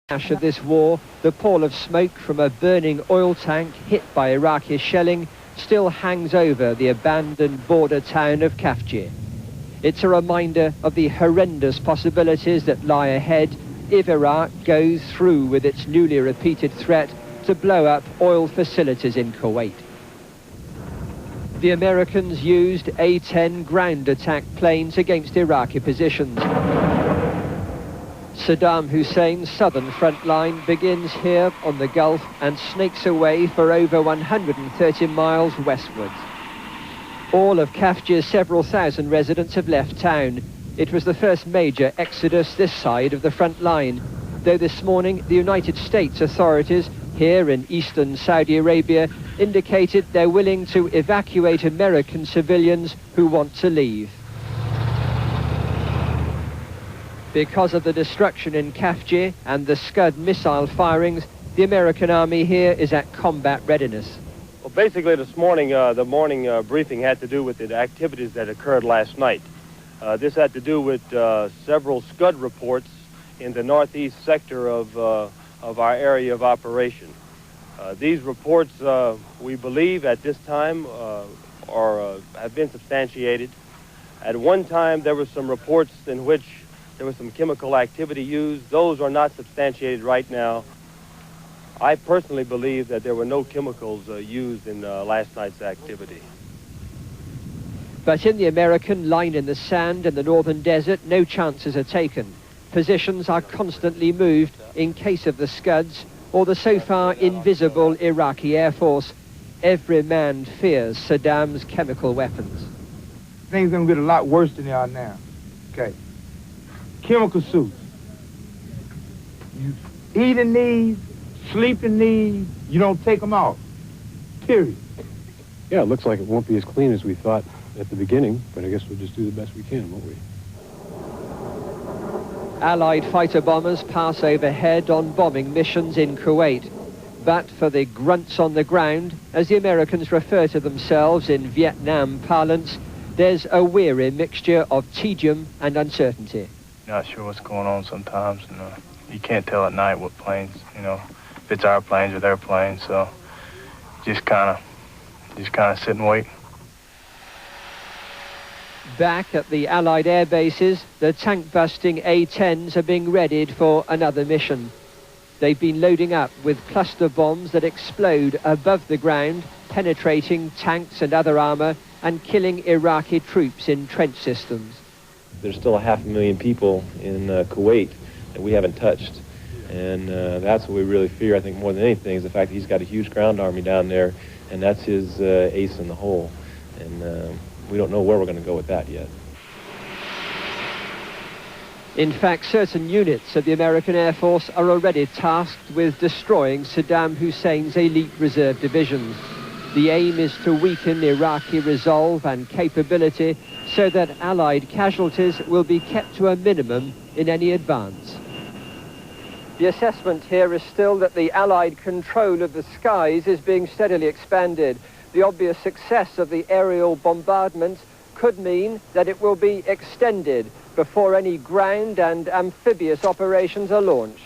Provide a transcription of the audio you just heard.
Ash of this war, the pall of smoke from a burning oil tank hit by Iraqi shelling still hangs over the abandoned border town of Kafjir. It's a reminder of the horrendous possibilities that lie ahead if Iraq goes through with its newly repeated threat to blow up oil facilities in Kuwait. The Americans used A-10 ground attack planes against Iraqi positions. Saddam Hussein's southern front line begins here on the Gulf and snakes away for over 130 miles westwards. All of Kafjir's several thousand residents have left town. It was the first major exodus this side of the front line, though this morning the United States authorities here in eastern Saudi Arabia indicated they're willing to evacuate American civilians who want to leave. Because of the destruction in Kafjir and the Scud missile firings, the American army here is at combat readiness. Well, basically this morning, the morning briefing had to do with the activities that occurred last night. This had to do with several Scud reports in the northeast sector of our area of operation. These reports, we believe at this time, have been substantiated. At one time, there were some reports in which there was some chemical activity used. Those are not substantiated right now. I personally believe that there were no chemicals used in last night's activity. But in the American line in the sand in the northern desert, no chances are taken. Positions are constantly moved in case of the Scuds or the so far invisible Iraqi Air Force. Every man fears Saddam's chemical weapons. Things are going to get a lot worse than they are now. Okay. Chemical suits. You eat in these, sleep in these, you don't take them off. Period. Yeah, it looks like it won't be as clean as we thought at the beginning, but I guess we'll just do the best we can, won't we? Allied fighter bombers pass overhead on bombing missions in Kuwait. But for the grunts on the ground, as the Americans refer to themselves in Vietnam parlance, there's a weary mixture of tedium and uncertainty. Not sure what's going on sometimes. You can't tell at night what planes, if it's our planes or their planes. So just kind of sit and wait. Back at the Allied air bases, the tank-busting A-10s are being readied for another mission. They've been loading up with cluster bombs that explode above the ground, penetrating tanks and other armor and killing Iraqi troops in trench systems. There's still 500,000 people in Kuwait that we haven't touched. And that's what we really fear, I think, more than anything, is the fact that he's got a huge ground army down there, and that's his ace in the hole. And we don't know where we're going to go with that yet. In fact, certain units of the American Air Force are already tasked with destroying Saddam Hussein's elite reserve divisions. The aim is to weaken Iraqi resolve and capability so that Allied casualties will be kept to a minimum in any advance. The assessment here is still that the Allied control of the skies is being steadily expanded. The obvious success of the aerial bombardment could mean that it will be extended before any ground and amphibious operations are launched.